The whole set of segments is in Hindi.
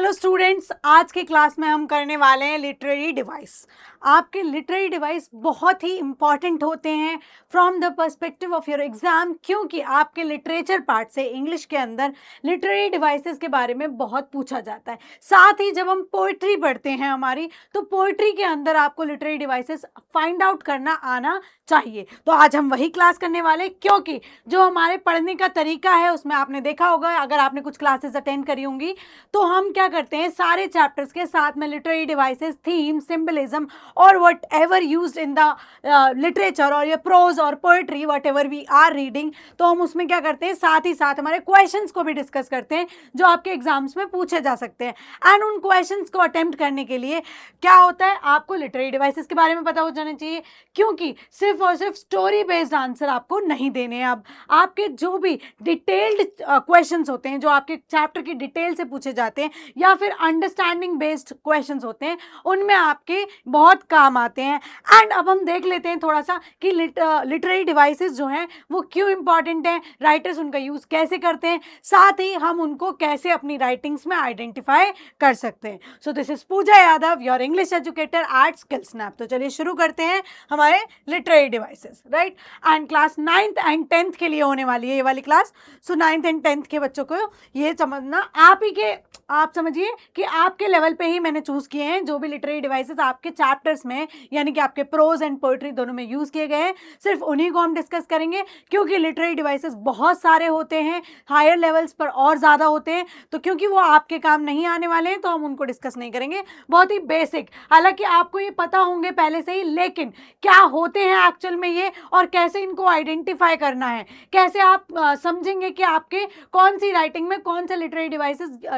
चलो स्टूडेंट्स, आज के क्लास में हम करने वाले हैं लिटरेरी डिवाइस। आपके लिटरेरी डिवाइस बहुत ही इंपॉर्टेंट होते हैं from the perspective of your exam, क्योंकि आपके लिटरेचर पार्ट से इंग्लिश के अंदर लिटरेरी डिवाइसेस के बारे में बहुत पूछा जाता है। साथ ही जब हम पोइट्री पढ़ते हैं हमारी, तो पोइट्री के अंदर आपको लिटरेरी डिवाइसेस फाइंड आउट करना आना चाहिए। तो आज हम वही क्लास करने वाले, क्योंकि जो हमारे पढ़ने का तरीका है उसमें आपने देखा होगा, अगर आपने कुछ क्लासेस अटेंड करी होंगी, तो हम क्या करते हैं सारे चैप्टर्स के साथ में लिटरेरी डिवाइसेस, थीम, सिंबलिज्म और whatever use in the literature और ये प्रोज और poetry whatever we are reading, तो हम उसमें क्या करते हैं साथ ही साथ हमारे क्वेश्चंस को भी डिस्कस करते हैं जो आपके एग्जाम्स में पूछे जा सकते हैं। एंड उन क्वेश्चंस को अटेम्प्ट करने के लिए क्या होता है, आपको लिटरेरी डिवाइसेस के बारे में पता हो जाना चाहिए, क्योंकि सिर्फ और सिर्फ स्टोरी बेस्ड आंसर आपको नहीं देने हैं। अब आपके जो भी डिटेल्ड क्वेश्चंस होते हैं, जो आपके चैप्टर की डिटेल से पूछे जाते हैं, या फिर अंडरस्टैंडिंग बेस्ड क्वेश्चंस होते हैं, उनमें आपके बहुत काम आते हैं। एंड अब हम देख लेते हैं थोड़ा सा कि लिटरेरी डिवाइसेस जो हैं वो क्यों इंपॉर्टेंट हैं, राइटर्स उनका यूज कैसे करते हैं, साथ ही हम उनको कैसे अपनी राइटिंग्स में आइडेंटिफाई कर सकते हैं। So this is Pooja Yadav, your English educator at SkillSnap. तो चलिए शुरू करते हैं हमारे literary devices, right. And class 9th and 10th के लिए होने वाली है ये वाली class. So 9th and 10th के बच्चों को ये समझना, आप समझिए कि आपके लेवल पे ही मैंने चूज किए हैं जो भी लिटरेरी डिवाइसेस आपके चैप्टर्स में, यानी कि आपके प्रोज एंड पोएट्री दोनों में यूज किए गए हैं, सिर्फ उन्हीं को हम डिस्कस करेंगे, क्योंकि लिटरेरी डिवाइसेस बहुत सारे होते हैं, हायर लेवल्स पर और ज्यादा होते हैं, तो क्योंकि वो आपके काम नहीं आने वाले हैं तो हम उनको डिस्कस नहीं करेंगे। बहुत ही बेसिक, हालांकि आपको ये पता होंगे पहले से ही, लेकिन क्या होते हैं एक्चुअल में ये और कैसे इनको आइडेंटिफाई करना है, कैसे आप समझेंगे कि आपके कौन सी राइटिंग में कौन सा लिटरेरी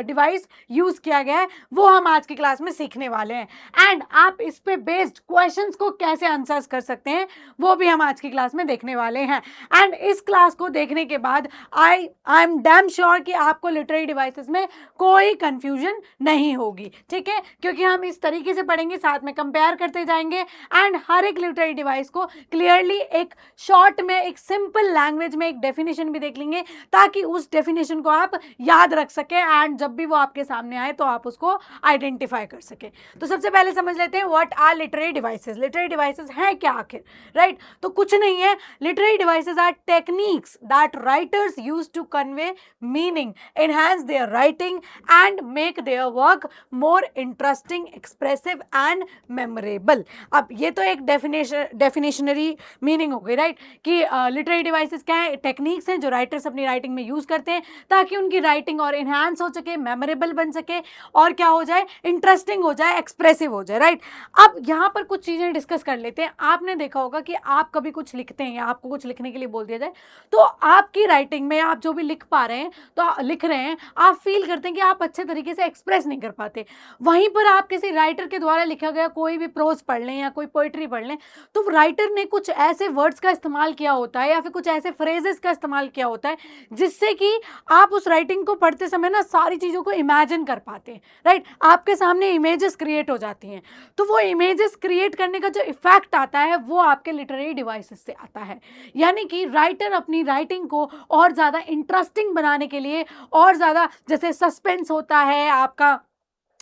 डिवाइस यूज किया गया है, वो हम आज की क्लास में सीखने वाले हैं। एंड आप इस पे बेस्ड क्वेश्चंस को कैसे आंसर्स कर सकते हैं वो भी हम आज की क्लास में देखने वाले हैं। एंड इस क्लास को देखने के बाद आई एम डैम श्योर कि आपको लिटरेरी डिवाइसेस में कोई कंफ्यूजन नहीं होगी, ठीक है, क्योंकि हम इस तरीके से पढ़ेंगे, साथ में कंपेयर करते जाएंगे एंड हर एक लिटरेरी डिवाइस को क्लियरली एक शॉर्ट में, एक सिंपल लैंग्वेज में एक डेफिनेशन भी देख लेंगे, ताकि उस डेफिनेशन को आप याद रख सकें एंड जब भी वो आपके सामने आए तो आप उसको आइडेंटिफाई कर सकें। तो सबसे पहले समझ लेते हैं what are literary devices. Literary devices हैं क्या आखिर, राइट? तो कुछ नहीं है, literary devices are techniques that writers use to convey meaning, enhance their writing and make their work more interesting, expressive and memorable. अब ये तो एक डेफिनेशनरी मीनिंग हो गई, राइट, कि लिटरेरी डिवाइसेस क्या है, टेक्निक्स हैं जो राइटर्स अपनी राइटिंग में यूज करते हैं ताकि उनकी राइटिंग और इनहांस हो सके, मेमोरेबल बन सके और क्या हो जाए, इंटरेस्टिंग हो जाए, एक्सप्रेसिव हो जाए, राइट। अब यहाँ पर कुछ चीजें डिस्कस कर लेते हैं। आपने देखा होगा कि आप कभी कुछ लिखते हैं या आपको कुछ लिखने के लिए बोल दिया जाए, तो आपकी राइटिंग में आप जो भी लिख पा रहे हैं, तो लिख रहे हैं, आप फील करते हैं कि आप अच्छे तरीके से एक्सप्रेस नहीं कर पाते। वहीं पर आप किसी राइटर के द्वारा लिखा गया कोई भी प्रोज पढ़ लें या कोई पोइट्री पढ़ लें, तो राइटर ने कुछ ऐसे वर्ड्स का इस्तेमाल किया होता है या फिर कुछ ऐसे फ्रेजेस का इस्तेमाल किया होता है जिससे कि आप उस राइटिंग को पढ़ते समय ना सारी चीजों को इमेजिन कर पाते हैं, राइट। आपके सामने इमेजेस क्रिएट हो जाती हैं, तो वो इमेजेस क्रिएट करने का जो इफेक्ट आता है वो आपके लिटरेरी डिवाइसेस से आता है। यानी कि राइटर अपनी राइटिंग को और ज्यादा इंटरेस्टिंग बनाने के लिए, और ज्यादा, जैसे सस्पेंस होता है आपका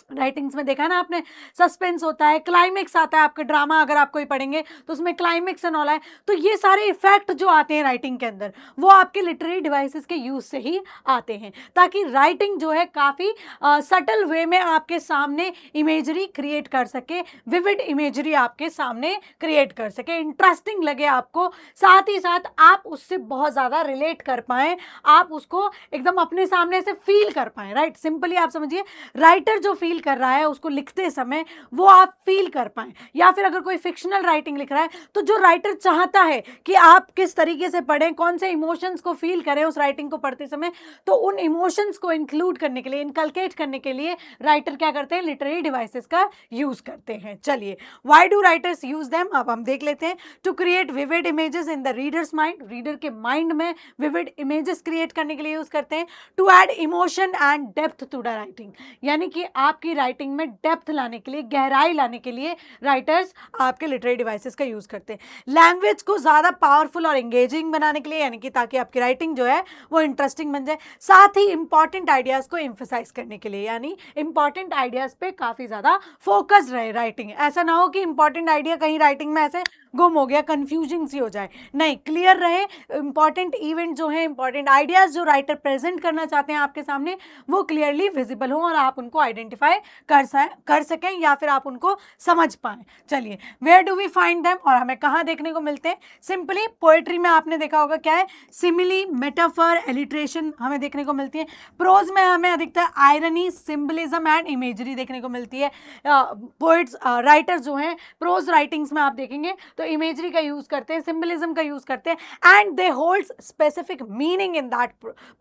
राइटिंग्स में, देखा ना आपने, सस्पेंस होता है, क्लाइमेक्स आता है, आपके ड्रामा अगर आप कोई पढ़ेंगे तो उसमें क्लाइमेक्स एंड ऑल है, तो ये सारे इफेक्ट जो आते हैं राइटिंग के अंदर वो आपके लिटरेरी डिवाइसेस के यूज से ही आते हैं, ताकि राइटिंग जो है काफ़ी सटल वे में आपके सामने इमेजरी क्रिएट कर सके, विविड इमेजरी आपके सामने क्रिएट कर सके, इंटरेस्टिंग लगे आपको, साथ ही साथ आप उससे बहुत ज़्यादा रिलेट कर पाएँ, आप उसको एकदम अपने सामने से फील कर पाएँ, राइट। सिंपली आप समझिए, राइटर जो फील कर रहा है उसको लिखते समय वो आप फील कर पाएं, या फिर अगर कोई फिक्शनल राइटिंग लिख रहा है तो जो राइटर चाहता है कि आप किस तरीके से पढ़ें, कौन से इमोशंस को फील करें उस राइटिंग को पढ़ते समय, तो उन इमोशंस को इंक्लूड करने के लिए, इनकलकेट करने के लिए राइटर क्या करते हैं, लिटरेरी डिवाइसेस का यूज करते हैं। चलिए, why do writers use them, अब हम देख लेते हैं। To create vivid images in the readers mind, reader के माइंड में विविड इमेजेस क्रिएट करने के लिए यूज करते हैं। To add emotion and depth to the writing, यानी कि आपके आपकी राइटिंग में डेप्थ लाने के लिए, गहराई लाने के लिए राइटर्स आपके लिटरेरी डिवाइसेस का यूज़ करते हैं। लैंग्वेज को ज़्यादा पावरफुल और एंगेजिंग बनाने के लिए, यानी कि ताकि आपकी राइटिंग जो है वो इंटरेस्टिंग बन जाए, साथ ही इंपॉर्टेंट आइडियाज़ को एम्फेसाइज करने के लिए, यानी इंपॉर्टेंट आइडियाज़ पे काफ़ी ज़्यादा फोकस रहे राइटिंग। ऐसा ना हो कि इंपॉर्टेंट आइडिया कहीं राइटिंग में ऐसे गुम हो गया, कंफ्यूजिंग सी हो जाए, नहीं, क्लियर रहे। इंपॉर्टेंट इवेंट जो है, इंपॉर्टेंट आइडियाज़ जो राइटर प्रेजेंट करना चाहते हैं आपके सामने, वो क्लियरली विजिबल हो और आप उनको आइडेंटिफाई कर सकें या फिर आप उनको समझ पाएं। चलिए, where do we find them, और हमें कहाँ देखने को मिलते हैं? सिंपली पोएट्री में आपने देखा होगा क्या है, सिमिली, मेटाफर, एलिट्रेशन हमें देखने को मिलती है। प्रोज में हमें अधिकतर आयरनी, सिंबलिज्म एंड इमेजरी देखने को मिलती है। पोइट्स, राइटर्स जो हैं प्रोज राइटिंग्स में आप देखेंगे तो इमेजरी का यूज करते हैं, सिंबलिज्म का यूज करते हैं, and they holds specific meaning in that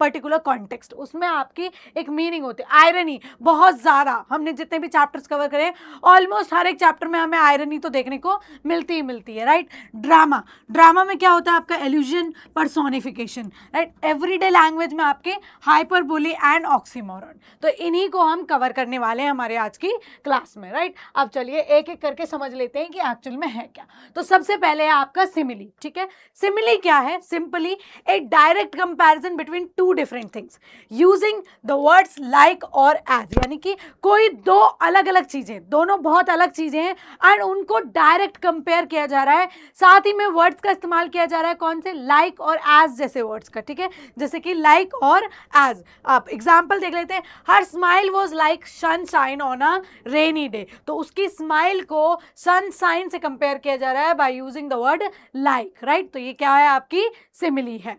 particular context. उसमें आपकी एक मीनिंग होती है। आयरनी बहुत ज़्यादा, हमने जितने भी चैप्टर्स कवर करे, ऑलमोस्ट हर एक चैप्टर में हमें आयरनी तो देखने को मिलती ही मिलती है, राइट। ड्रामा, ड्रामा में क्या होता है आपका? Allusion, personification, right. Everyday language में आपके हाइपरबोली एंड ऑक्सीमोरन। तो इन्हीं को हम कवर करने वाले हैं हमारे आज की क्लास में, राइट। अब चलिए एक एक करके समझ लेते हैं कि एक्चुअल में है क्या। तो सबसे पहले है आपका सिमिली, ठीक है। सिमिली क्या है? Simply A direct comparison between two different things using the words like और एज, यानी कि कोई दो अलग अलग चीजें, दोनों बहुत अलग चीजें हैं एंड उनको डायरेक्ट कंपेयर किया जा रहा है, साथ ही में वर्ड्स का इस्तेमाल किया जा रहा है, कौन से? लाइक और एज जैसे वर्ड्स का, ठीक है। जैसे कि लाइक और एज, आप एग्जाम्पल देख लेते हैं। Her smile was like sunshine on a rainy day, तो उसकी स्माइल को सनशाइन से कंपेयर किया जा रहा है by using the word like, right. तो ये क्या है? आपकी सिमिली है।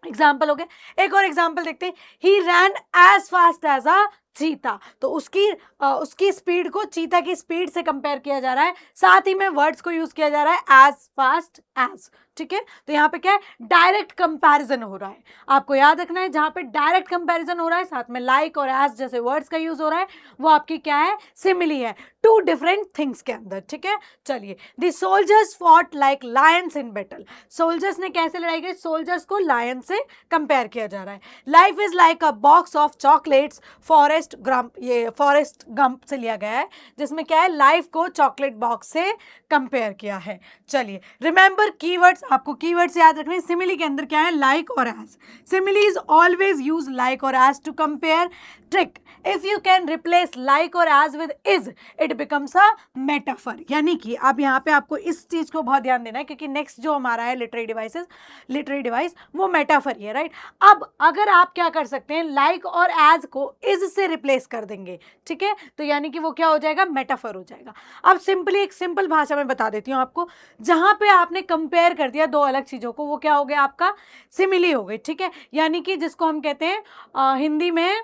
एग्जाम्पल हो गए। एक और एग्जाम्पल देखते हैं। ही रैन एज फास्ट एज अ चीता, तो उसकी स्पीड को चीता की स्पीड से कंपेयर किया जा रहा है, साथ ही में वर्ड्स को यूज किया जा रहा है एज फास्ट एज, ठीक है। तो यहाँ पे क्या है? डायरेक्ट कंपैरिजन हो रहा है। आपको याद रखना है, जहाँ पे डायरेक्ट कंपैरिजन हो रहा है, साथ में लाइक और एज जैसे वर्ड्स का यूज हो रहा है, वो आपकी क्या है? सिमिली है, टू डिफरेंट थिंग्स के अंदर, ठीक है। चलिए, the soldiers fought like Lions in battle, soldiers ने कैसे लड़ाई की? सोल्जर्स को लायन से कंपेयर किया जा रहा है। Life is like a box of chocolates, Forrest Gump, ये फॉरेस्ट गंप से लिया गया है, जिसमें क्या है? लाइफ को चॉकलेट बॉक्स से कंपेयर किया है। चलिए, रिमेंबर कीवर्ड्स, आपको कीवर्ड्स याद रखने। सिमिली के अंदर क्या है? लाइक और as. Simile is always use like और as to compare. Trick, if you can replace like और as with is, it becomes a metaphor. यानी कि अब यहाँ पे आपको इस चीज को बहुत ध्यान देना है, क्योंकि नेक्स्ट जो हमारा है लिटरेरी डिवाइस, वो मेटाफर ही है, राइट। अब अगर आप क्या कर सकते हैं, लाइक और एज को इज से रिप्लेस कर देंगे, ठीक है, तो यानी कि वो क्या हो जाएगा? मेटाफर हो जाएगा। अब सिंपली एक सिंपल भाषा में बता देती हूँ आपको। जहां पे आपने कंपेयर कर दिया दो अलग चीजों को, वो क्या हो गया? आपका सिमिली हो गई, ठीक है। यानी कि जिसको हम कहते हैं हिंदी में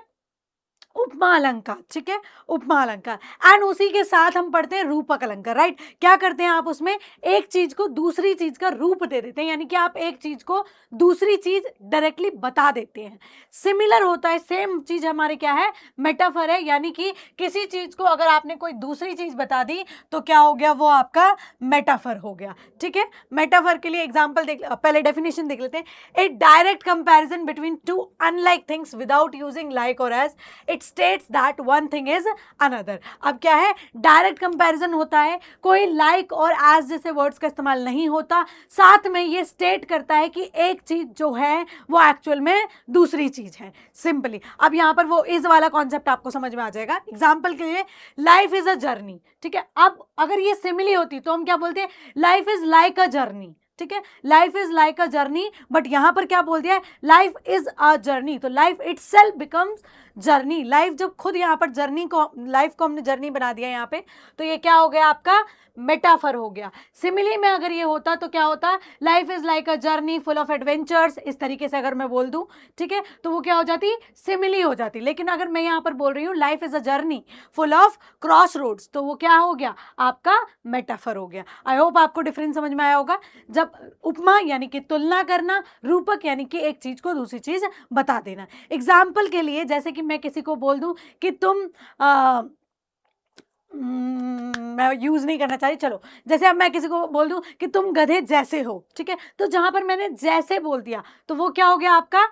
उपमा अलंकार, ठीक है, उपमा अलंकार। एंड उसी के साथ हम पढ़ते हैं रूपक अलंकार, राइट। क्या करते हैं आप? उसमें एक चीज को दूसरी चीज का रूप दे देते हैं, यानी कि आप एक चीज को दूसरी चीज डायरेक्टली बता देते हैं। सिमिलर होता है, सेम चीज हमारे क्या है? मेटाफर है। यानी कि किसी चीज को अगर आपने कोई दूसरी चीज बता दी तो क्या हो गया? वो आपका मेटाफर हो गया, ठीक है। मेटाफर के लिए एग्जाम्पल देख, पहले डेफिनेशन देख लेते हैं। A direct comparison between two unlike things without using like और as, it states that one thing is another. अब क्या है? डायरेक्ट कंपैरिजन होता है, कोई लाइक और एज जैसे वर्ड्स का इस्तेमाल नहीं होता, साथ में ये स्टेट करता है कि एक चीज जो है वो एक्चुअल में दूसरी चीज है, सिंपली। अब यहां पर वो इज वाला कॉन्सेप्ट आपको समझ में आ जाएगा। एग्जाम्पल के लिए, लाइफ इज अ जर्नी, ठीक है। अब अगर ये सिमिली होती तो हम क्या बोलते हैं? Life is like a journey, ठीक है। Life is like a journey, but यहां पर क्या बोल दिया है? लाइफ इज अ जर्नी, तो life itself becomes journey. Life जब खुद यहाँ पर जर्नी को, लाइफ को हमने जर्नी बना दिया यहाँ पे, तो ये क्या हो गया? आपका मेटाफर हो गया। सिमिली में अगर ये होता तो क्या होता? Life is like a journey full of adventures, इस तरीके से अगर मैं बोल दूं, ठीक है, तो वो क्या हो जाती? सिमिली हो जाती। लेकिन अगर मैं यहाँ पर बोल रही हूँ life is a journey full of cross roads, तो वो क्या हो गया? आपका मेटाफर हो गया। आई होप आपको डिफरेंस समझ में आया होगा। जब उपमा यानी कि तुलना करना, रूपक यानी कि एक चीज को दूसरी चीज बता देना। एग्जाम्पल के लिए, जैसे कि मैं किसी को बोल दूं कि तुम मैं यूज नहीं करना चाह रही, चलो, जैसे अब मैं किसी को बोल दूं कि तुम गधे जैसे हो, ठीक है, तो जहां पर मैंने जैसे बोल दिया तो वो क्या हो गया? आपका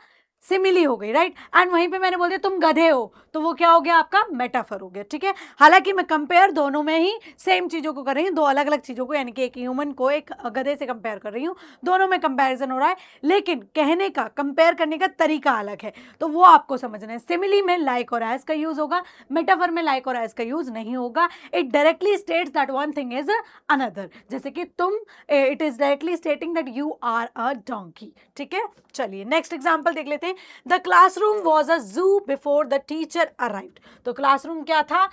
सिमिली हो गई, राइट। एंड वहीं पे मैंने बोल दिया तुम गधे हो, तो वो क्या हो गया आपका मेटाफर हो गया, ठीक है। हालांकि मैं कंपेयर दोनों में ही सेम चीजों को कर रही हूँ, दो अलग अलग चीजों को, यानी कि एक ह्यूमन को एक गधे से कंपेयर कर रही हूँ, दोनों में कंपैरिजन हो रहा है, लेकिन कहने का, कंपेयर करने का तरीका अलग है, तो वो आपको समझना है। सिमिली में लाइक और एज का यूज होगा, मेटाफर में लाइक और एज का यूज नहीं होगा। It directly states that one thing is another, जैसे कि तुम, it is directly stating that you are a donkey, ठीक है। चलिए नेक्स्ट एग्जांपल देख लेते हैं। द क्लासरूम वाज अ जू बिफोर द टीचर अराइव्ड। तो क्लासरूम क्या था,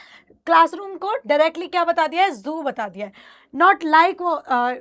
क्लासरूम को डायरेक्टली क्या बता दिया है, जू बता दिया है। Not like,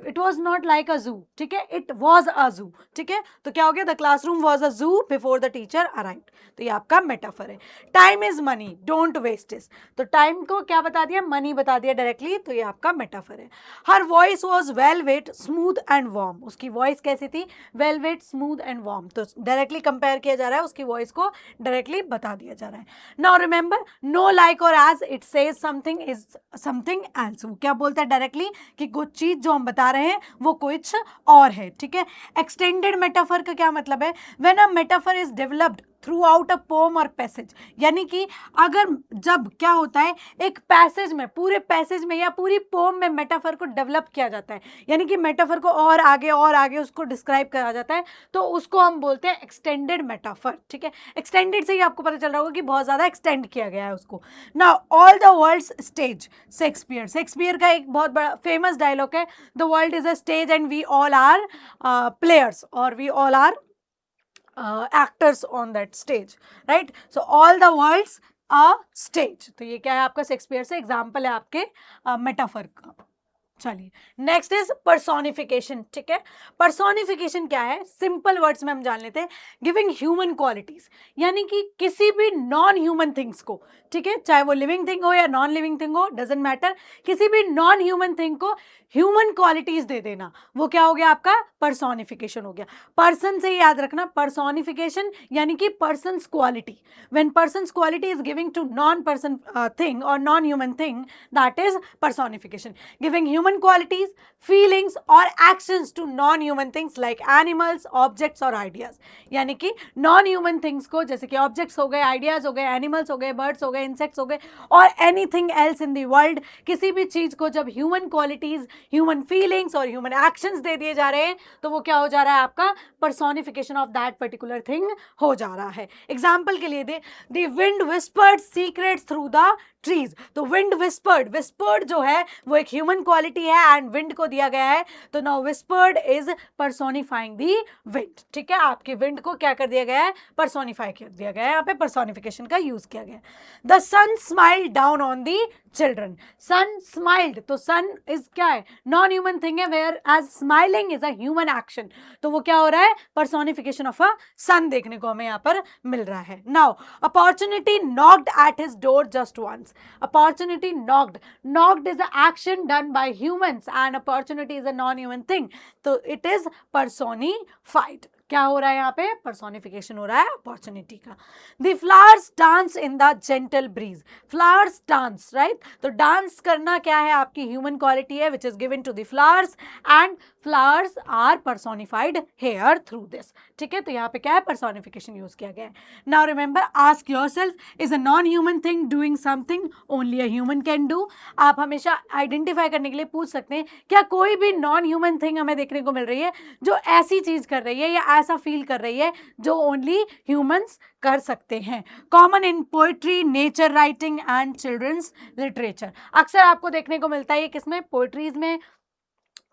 it was not like अ जू, ठीक है, इट वॉज अ जू, ठीक है। तो क्या हो गया, द क्लासरूम वॉज अ जू बिफोर द टीचर अराइव्ड, तो ये आपका मेटाफर है। Time is money, don't waste it, तो टाइम को क्या बता दिया, मनी बता दिया डायरेक्टली, तो ये आपका मेटाफर है। Her voice was velvet smooth and warm, उसकी वॉइस कैसी थी, वेलवेट स्मूथ एंड वार्म, तो डायरेक्टली कंपेयर किया जा रहा है, उसकी वॉइस को डायरेक्टली बता दिया जा रहा है। नाउ रिमेंबर, नो लाइक और as, it says something is something else, वो क्या बोलता है डायरेक्टली कि कुछ चीज जो हम बता रहे हैं वो कुछ और है, ठीक है। एक्सटेंडेड मेटाफर का क्या मतलब है, when a metaphor is developed through out a poem और पैसेज, यानी कि अगर जब क्या होता है, एक पैसेज में, पूरे पैसेज में या पूरी पोम में मेटाफर को डेवलप किया जाता है, यानी कि मेटाफर को और आगे उसको डिस्क्राइब करा जाता है, तो उसको हम बोलते हैं एक्सटेंडेड मेटाफर, ठीक है। एक्सटेंडेड से ही आपको पता चल रहा होगा कि बहुत ज्यादा एक्सटेंड किया गया है उसको। Now all the world's stage, Shakespeare, Shakespeare का एक बहुत बड़ा फेमस डायलॉग है, the world is a stage and we all are players, और we all are actors on that stage, right? So all the world's a stage, तो ये क्या है आपका, शेक्सपियर से एग्जाम्पल है आपके मेटाफर का। चलिए नेक्स्ट इज पर्सोनिफिकेशन, ठीक है। पर्सोनिफिकेशन क्या है, सिंपल वर्ड्स में हम जान लेते हैं, गिविंग ह्यूमन क्वालिटीज, यानी कि किसी भी नॉन ह्यूमन थिंग्स को, ठीक है, चाहे वो लिविंग थिंग हो या नॉन लिविंग थिंग हो, डजेंट मैटर, किसी भी नॉन ह्यूमन थिंग को ह्यूमन क्वालिटीज दे देना, वो क्या हो गया आपका, पर्सोनिफिकेशन हो गया। पर्सन से याद रखना, पर्सोनिफिकेशन यानी कि person's quality, when person's quality is giving to non person thing और non human thing, that is personification. Giving human qualities, feelings और actions to non-human things like animals, objects और ideas, यानी कि non-human things को, जैसे कि objects हो गए, ideas हो गए, animals हो गए, birds हो गए, insects हो गए, और anything else in the world, किसी भी चीज को जब human qualities, human feelings और human actions दे दिए जा रहे हैं, तो वो क्या हो जा रहा है आपका, personification of that particular thing हो जा रहा है। एग्जाम्पल के लिए दे, the wind whispered secrets through the trees, तो विंड विस्पर्ड, विस्पर्ड जो है वो एक ह्यूमन क्वालिटी है एंड विंड को दिया गया है, तो now whispered is personifying the wind, ठीक है। आपके विंड को क्या कर दिया गया है, पर्सोनिफाई कर दिया गया है, यहाँ पे पर्सोनिफिकेशन का यूज किया गया है। The sun smiled down on the children, sun smiled, तो सन इज क्या है, नॉन ह्यूमन थिंग है, whereas smiling is a human action, तो वो क्या हो रहा है, पर्सोनिफिकेशन ऑफ अ सन देखने को हमें यहाँ पर मिल रहा है। Now opportunity knocked at his door just once, opportunity knocked, knocked is an action done by humans and opportunity is a non-human thing, so it is personified, क्या हो रहा है यहाँ पे, पर्सोनिफिकेशन हो रहा है अपॉर्चुनिटी का। The flowers dance in the gentle breeze, flowers dance, right, तो डांस करना क्या है, आपकी ह्यूमन क्वालिटी है which is given to the flowers and flowers are personified here through this, ठीक है। तो यहाँ पे क्या है, पर्सोनिफिकेशन यूज किया गया है। Now remember, ask yourself, is a non human thing doing something only a human can do, आप हमेशा आइडेंटिफाई करने के लिए पूछ सकते हैं, क्या कोई भी नॉन ह्यूमन थिंग हमें देखने को मिल रही है जो ऐसी चीज कर रही है या ऐसा फील कर रही है जो ओनली ह्यूमंस कर सकते हैं। Common in poetry, nature writing and children's literature, अक्सर आपको देखने को मिलता है किसमें, पोएट्रीज में,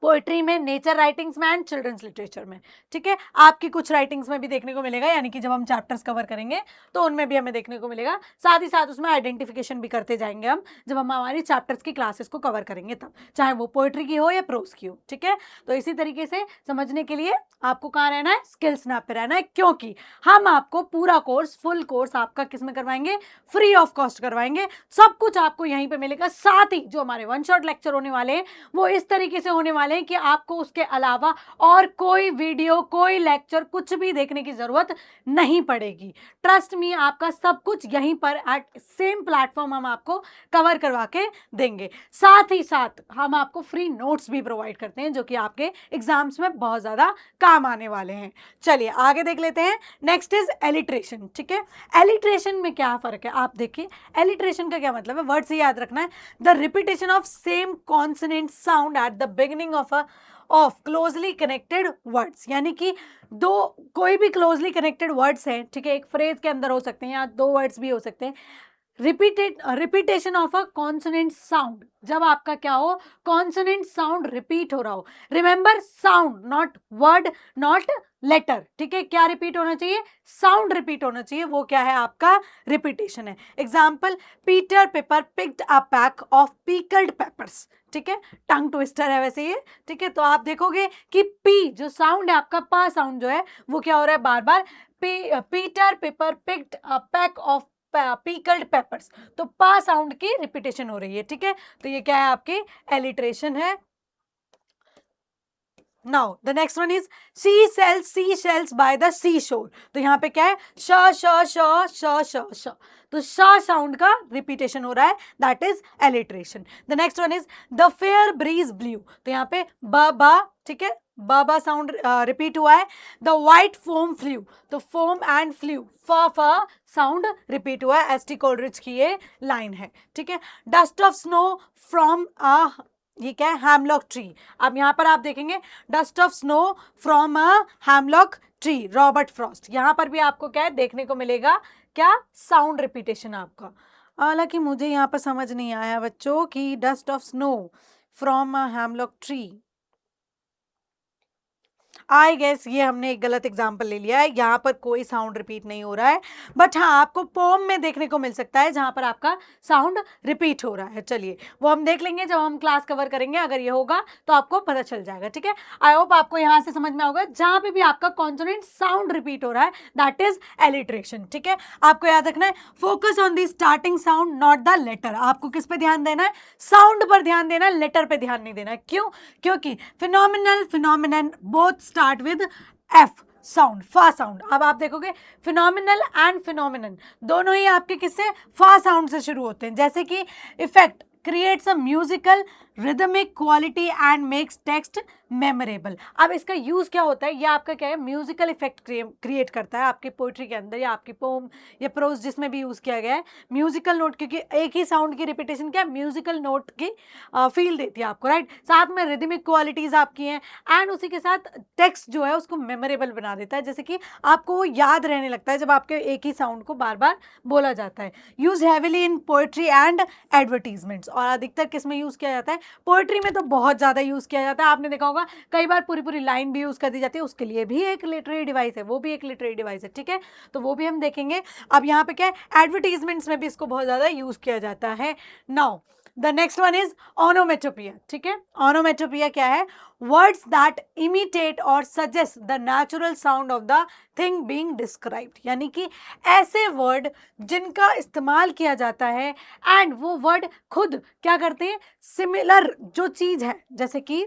पोएट्री में, नेचर राइटिंग्स में एंड चिल्ड्रंस लिटरेचर में, ठीक है। आपकी कुछ राइटिंग्स में भी देखने को मिलेगा, यानी कि जब हम चैप्टर्स कवर करेंगे तो उनमें भी हमें देखने को मिलेगा, साथ ही साथ उसमें आइडेंटिफिकेशन भी करते जाएंगे हम जब हम हमारी चैप्टर्स की क्लासेस को कवर करेंगे तब, चाहे वो पोएट्री की हो या प्रोज की हो, ठीक है। तो इसी तरीके से समझने के लिए आपको कहाँ रहना है, स्किल स्नैप पे रहना है, क्योंकि हम आपको पूरा कोर्स, फुल कोर्स आपका किस में करवाएंगे, फ्री ऑफ कॉस्ट करवाएंगे, सब कुछ आपको यहीं पे मिलेगा। साथ ही जो हमारे वन शॉट लेक्चर होने वाले हैं वो इस तरीके से होने वाले वाले हैं कि आपको उसके अलावा और कोई वीडियो, कोई लेक्चर, कुछ भी देखने की ज़रूरत नहीं पड़ेगी। ट्रस्ट मी, आपका सब कुछ यहीं पर एट सेम प्लेटफॉर्म हम आपको कवर करवा के देंगे। साथ ही साथ हम आपको फ्री नोट्स भी प्रोवाइड करते हैं जो कि आपके एग्जाम्स में बहुत ज़्यादा काम आने वाले हैं। चलिए आगे देख लेते हैं। Next is alliteration. ठीक है, एलिट्रेशन में क्या फ़र्क है आप देखिए। एलिट्रेशन का क्या मतलब है, वर्ड से याद रखना है, the repetition of same consonant sound at the beginning of closely connected words. यानी कि दो कोई भी क्लोजली कनेक्टेड वर्ड्स हैं, ठीक है, एक फ्रेज के अंदर हो सकते हैं या दो वर्ड्स भी हो सकते हैं, repetition of a consonant sound, जब आपका क्या हो, कॉन्सोनेंट साउंड रिपीट हो रहा हो। Remember, sound not word not later. ठीक है, क्या रिपीट होना चाहिए, साउंड रिपीट होना चाहिए, वो क्या है आपका रिपीटेशन है। Example, Peter pepper picked a pack of pickled papers. ठीक है, टंग ट्विस्टर है वैसे ये। ठीक है, तो आप देखोगे कि पी जो साउंड है आपका, पा साउंड जो है वो क्या हो रहा है बार बार, Peter pepper picked a pack of pickled peppers, तो पा साउंड की रिपीटेशन हो रही है। ठीक है, तो ये क्या है आपकी एलिट्रेशन है। Now the next one is sea shells by the sea shore. तो यहाँ पे क्या है, श श श श श श, तो श साउंड का रिपीटेशन हो रहा है, that is alliteration. The next one is the fair breeze blew. तो यहाँ पे ब बा, ठीक है, बाबा साउंड रिपीट हुआ है। द वाइट फोम फ्लू, तो फोम एंड फ्लू, फ साउंड रिपीट हुआ है। एस.टी. कोलरिज की ये लाइन है। ठीक है, डस्ट ऑफ स्नो फ्रॉम ये क्या है, हैमलॉक ट्री। अब यहाँ पर आप देखेंगे dust of snow from a hemlock tree, Robert Frost. यहाँ पर भी आपको क्या है देखने को मिलेगा, क्या, साउंड रिपीटेशन आपका। हालांकि मुझे यहाँ पर समझ नहीं आया बच्चों कि dust of snow from a hemlock tree, I guess ये हमने एक गलत एग्जाम्पल ले लिया है, यहाँ पर कोई साउंड रिपीट नहीं हो रहा है, बट हाँ आपको पोम में देखने को मिल सकता है जहाँ पर आपका साउंड रिपीट हो रहा है। चलिए वो हम देख लेंगे जब हम क्लास कवर करेंगे, अगर ये होगा तो आपको पता चल जाएगा। ठीक है, आई होप आपको यहाँ से समझ में होगा, जहाँ पे भी आपका कॉन्सोनेंट साउंड रिपीट हो रहा है दैट इज एलिट्रेशन। ठीक है, आपको याद रखना है, focus on the starting sound not the letter. आपको किस पे ध्यान देना है, साउंड पर ध्यान देना है, लेटर पे ध्यान नहीं देना है। क्यों, क्योंकि phenomenal both start with F sound, फा साउंड। अब आप देखोगे फिनोमिनल एंड फिनोमिनन दोनों ही आपके किससे, फा साउंड से शुरू होते हैं। जैसे कि effect creates a musical rhythmic quality and makes text memorable. अब इसका यूज क्या होता है, ये आपका क्या है, म्यूजिकल इफेक्ट क्रिएट करता है आपकी पोइट्री के अंदर या आपकी पोम या प्रोज जिसमें भी यूज किया गया है। म्यूजिकल नोट, क्योंकि एक ही साउंड की रिपीटेशन क्या म्यूजिकल नोट की फील देती है आपको, राइट। साथ में रिदमिक क्वालिटीज आपकी हैं एंड उसी के साथ टेक्स्ट जो है उसको मेमोरेबल बना देता है, जैसे कि आपको वो याद रहने लगता है जब आपके एक ही साउंड को बार बार बोला जाता है। Use heavily in poetry and advertisements, और अधिकतर किस में यूज किया जाता है, पोएट्री में तो बहुत ज्यादा यूज किया जाता है। आपने देखा होगा कई बार पूरी पूरी लाइन भी यूज कर दी जाती है, उसके लिए भी एक लिटरेरी डिवाइस है, वो भी एक लिटरेरी डिवाइस है। ठीक है, तो वो भी हम देखेंगे। अब यहाँ पे क्या है, एडवर्टीजमेंट्स में भी इसको बहुत ज्यादा यूज किया जाता है। Now the next one is onomatopoeia. ठीक है, ओनोमेटोपिया क्या है, वर्ड्स दैट इमिटेट और suggest the natural sound of the thing being described. यानी कि ऐसे वर्ड जिनका इस्तेमाल किया जाता है एंड वो वर्ड खुद क्या करते हैं, सिमिलर जो चीज है, जैसे कि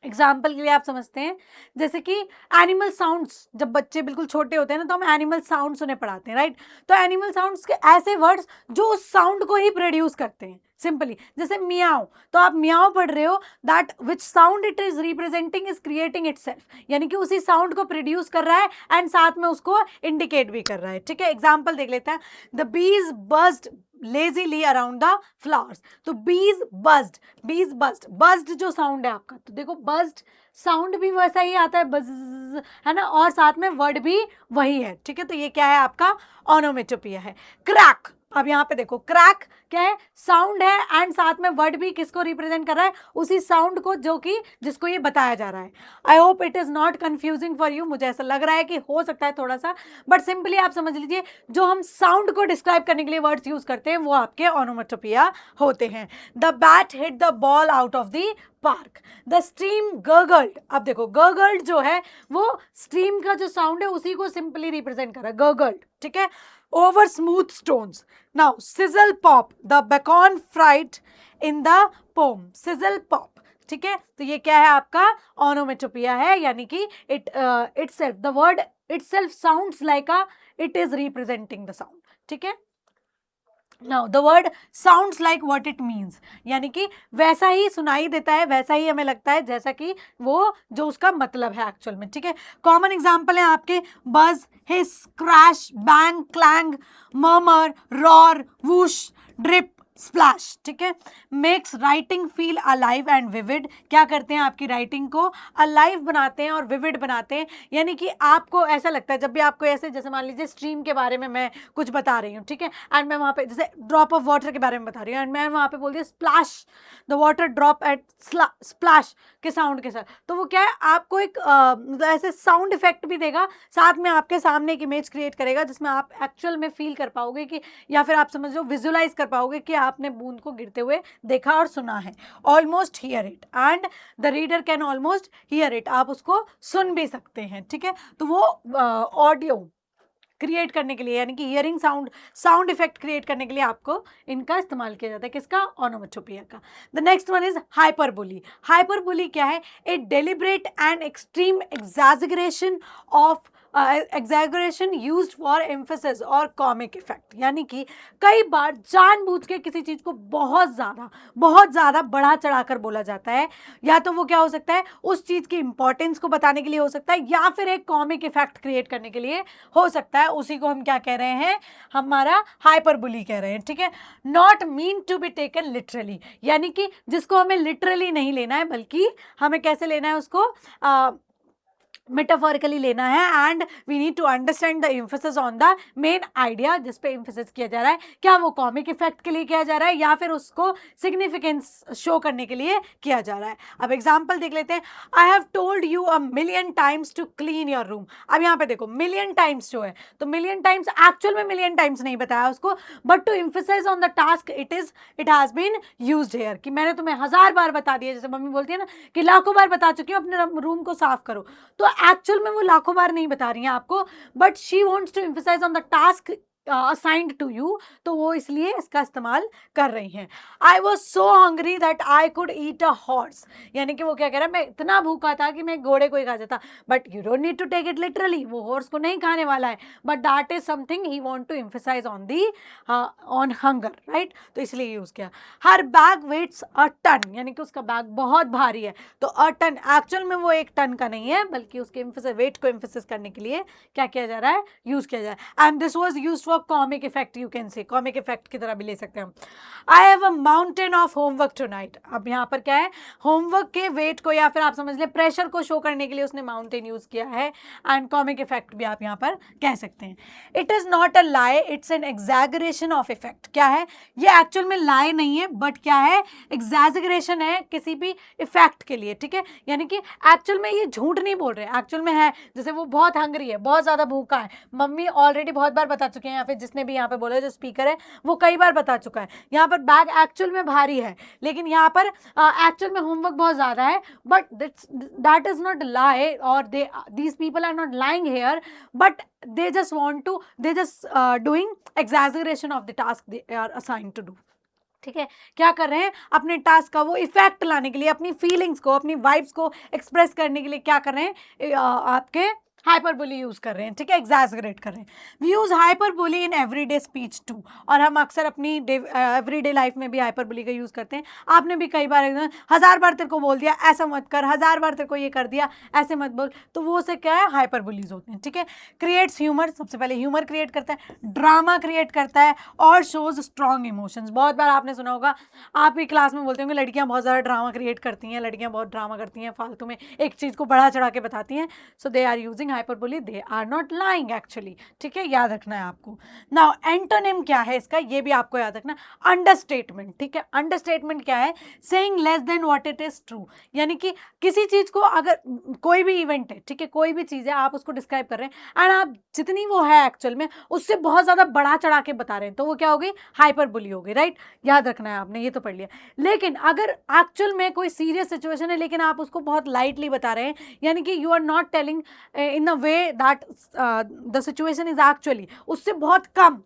एग्जाम्पल के लिए आप समझते हैं, जैसे कि एनिमल साउंड्स, जब बच्चे बिल्कुल छोटे होते हैं ना तो हम एनिमल साउंड्स उन्हें पढ़ाते हैं, राइट। तो एनिमल साउंड्स के ऐसे वर्ड्स जो उस साउंड को ही प्रोड्यूस करते हैं, सिंपली जैसे मियाओ, तो आप मियाओ पढ़ रहे हो, that which sound it is representing is creating itself, यानी कि उसी साउंड को प्रोड्यूस कर रहा है एंड साथ में उसको इंडिकेट भी कर रहा है। ठीक है, एग्जाम्पल देख लेते हैं, the bees बज्ड lazily around the flowers. तो बीज बज्ड, बज्ड जो साउंड है आपका, तो देखो बज्ड साउंड भी वैसा ही आता है, बज, है ना, और साथ में वर्ड भी वही है। ठीक है, तो ये क्या है आपका ओनोमेटोपिया है। क्रैक, अब यहाँ पे देखो क्रैक क्या है, साउंड है एंड साथ में वर्ड भी किसको रिप्रेजेंट कर रहा है, उसी साउंड को जो कि जिसको ये बताया जा रहा है। I hope it is not confusing for you, मुझे ऐसा लग रहा है कि हो सकता है थोड़ा सा, बट सिंपली आप समझ लीजिए जो हम साउंड को डिस्क्राइब करने के लिए वर्ड्स यूज करते हैं वो आपके ओनोमेटोपिया होते हैं। The bat hit the ball out of the park, the stream gargled. अब देखो गर्गल्ड जो है वो स्ट्रीम का जो साउंड है उसी को सिंपली रिप्रेजेंट कर रहा है, गर्गल्ड। ठीक है, over smooth stones. Now, sizzle pop, the bacon fried in the poem. Sizzle pop. ठीक है, तो ये क्या है आपका ओनोमेटोपिया है, यानी कि itself, the word itself sounds like it is representing the sound. ठीक है, now the word sounds like what it means, यानी कि वैसा ही सुनाई देता है, वैसा ही हमें लगता है जैसा कि वो जो उसका मतलब है एक्चुअल में. ठीक है, कॉमन एग्जांपल है आपके buzz, hiss, crash, bang, clang, murmur, roar, whoosh, drip, splash. ठीक है, makes writing feel alive and vivid. क्या करते हैं, आपकी राइटिंग को अलाइव बनाते हैं और विविड बनाते हैं, यानी कि आपको ऐसा लगता है जब भी आपको ऐसे, जैसे मान लीजिए स्ट्रीम के बारे में मैं कुछ बता रही हूँ, ठीक है, एंड मैं वहाँ पे जैसे ड्रॉप ऑफ वाटर के बारे में बता रही हूँ एंड मैं वहाँ पे बोल दिया splash, the water drop eight splash के साउंड के साथ, तो वो क्या है, आपको एक ऐसे साउंड इफेक्ट भी देगा, साथ में आपके सामने एक इमेज क्रिएट करेगा जिसमें आप एक्चुअल में फील कर पाओगे कि, या फिर आप समझ लो विजुलाइज कर पाओगे कि आपने बूंद को गिरते हुए देखा और सुना है. Almost here it and the reader can almost here it, आप उसको सुन भी सकते हैं. ठीक है, तो वो ऑडियो क्रिएट करने के लिए, यानी कि हियरिंग साउंड इफेक्ट क्रिएट करने के लिए आपको इनका इस्तेमाल किया जाता है. किसका, ओनोमेटोपिया का. The next one is hyperbole. Hyperbole क्या है, a deliberate and extreme exaggeration of exaggeration used for emphasis और कॉमिक इफेक्ट, यानी कि कई बार जानबूझ के किसी चीज़ को बहुत ज़्यादा बढ़ा चढ़ाकर बोला जाता है, या तो वो क्या हो सकता है, उस चीज़ की इंपॉर्टेंस को बताने के लिए हो सकता है, या फिर एक कॉमिक इफेक्ट क्रिएट करने के लिए हो सकता है. उसी को हम क्या कह रहे हैं, हमारा हाइपरबोली कह रहे हैं. ठीक है, not mean to be taken literally, यानी कि जिसको हमें लिटरली नहीं लेना है, बल्कि हमें कैसे लेना है उसको, मेटाफोरिकली लेना है. And we need to understand the emphasis on the main idea जिस पे एम्फेसिस किया जा रहा है. क्या वो कॉमिक इफेक्ट के लिए किया जा रहा है या फिर उसको सिग्निफिकेंस शो करने के लिए किया जा रहा है. अब एग्जांपल देख लेते हैं. I have told you a million times to clean your room. अब यहाँ पे देखो मिलियन टाइम्स जो है, तो मिलियन टाइम्स एक्चुअल में मिलियन टाइम्स नहीं बताया उसको, but to emphasize on the task it has been used here, कि मैंने तुम्हें 1000 बार बता दिया, जैसे मम्मी बोलती है ना कि लाखों बार बता चुकी हूँ अपने रूम को साफ करो, तो एक्चुअल में वो लाखों बार नहीं बता रही हैं आपको, but she wants to emphasize on the task assigned to you, तो वो इसलिए इसका इस्तेमाल कर रही हैं. I was so hungry that I could eat a horse, यानी कि वो क्या कह रहा है, मैं इतना भूखा था कि मैं घोड़े को ही खा जाता, but you don't need to take it literally, वो हॉर्स को नहीं खाने वाला है, but that is something he want to emphasize on the on hunger, right, तो इसलिए यूज किया. Her bag weighs a ton, यानी कि उसका बैग बहुत भारी है, तो अ टन एक्चुअल में वो 1 टन का नहीं है, बल्कि उसके वेट को एम्फेसिस करने के लिए क्या किया जा रहा है, यूज किया जा रहा है. And this was used comic effect, you can say comic effect की तरह भी ले सकते हैं हम. I have a mountain of homework tonight. अब यहाँ पर क्या है, होमवर्क के वेट को या फिर आप समझ लें प्रेशर को शो करने के लिए उसने माउंटेन यूज किया है, एंड कॉमिक इफेक्ट भी आप यहाँ पर कह सकते हैं. It is not a lie, it's an exaggeration of effect. क्या है, ये एक्चुअल में लाई नहीं है, बट क्या है, एग्जैगरेशन है किसी भी इफेक्ट के लिए. ठीक है, यानी कि एक्चुअल में ये झूठ नहीं बोल रहे, एक्चुअल में है, जैसे वो बहुत हंग्री है, बहुत ज्यादा भूखा है, मम्मी ऑलरेडी बहुत बार बता चुके हैं, या फिर जिसने भी यहाँ पे बोला, जो स्पीकर है वो कई बार बता चुका है. यहाँ पर बैग एक्चुअल में भारी है, लेकिन यहाँ पर एक्चुअल में होमवर्क बहुत ज्यादा है, but that is not lie, और these people are not lying here, but they just doing exaggeration of the task they are assigned to do. ठीक है, क्या कर रहे हैं, अपने टास्क का वो इफेक्ट लाने के लिए, अपनी फीलिंग्स को, अपनी वाइब्स को एक्सप्रेस करने के लिए क्या कर रहे हैं, आपके हाइपरबोली यूज कर रहे हैं. ठीक है, एग्जैजरेट कर रहे हैं. We use hyperbole in everyday speech too, और हम अक्सर अपनी एवरीडे लाइफ में भी हाइपरबोली का यूज करते हैं. आपने भी कई बार 1000 बार तेरे को बोल दिया ऐसा मत कर, 1000 बार तेरे को ये कर दिया ऐसे मत बोल, तो वो से क्या है, हाइपरबोलीज होते हैं. ठीक है, क्रिएट्स ह्यूमर, सबसे पहले ह्यूमर क्रिएट करता है, ड्रामा क्रिएट करता है, और शोज स्ट्रॉन्ग इमोशंस. बहुत बार आपने सुना होगा, आप भी क्लास में बोलते होंगे लड़कियां बहुत ज़्यादा ड्रामा क्रिएट करती हैं, लड़कियां बहुत ड्रामा करती हैं, फालतू में एक चीज़ को बढ़ा चढ़ा के बताती हैं. So they are using hyperbole, they are not lying actually. ठीक है, याद रखना है आपको. नाउ एंटोनिम क्या है इसका, ये भी आपको याद रखना. अंडरस्टेटमेंट. ठीक है, अंडरस्टेटमेंट क्या है, saying less than what it is true, यानी कि किसी चीज को, अगर कोई भी इवेंट है, ठीक है, कोई भी चीज है, आप उसको डिस्क्राइब कर रहे हैं एंड आप जितनी वो है एक्चुअल में उससे बहुत ज्यादा बढ़ा चढ़ा के बता रहे हैं, तो वो क्या होगी, हाइपरबोली होगी. राइट, याद रखना है आपने, ये तो पढ़ लिया. लेकिन अगर एक्चुअल में कोई सीरियस सिचुएशन है, लेकिन आप उसको बहुत लाइटली बता रहे हैं, यानी कि you are not telling in a way that the situation is actually, उससे बहुत कम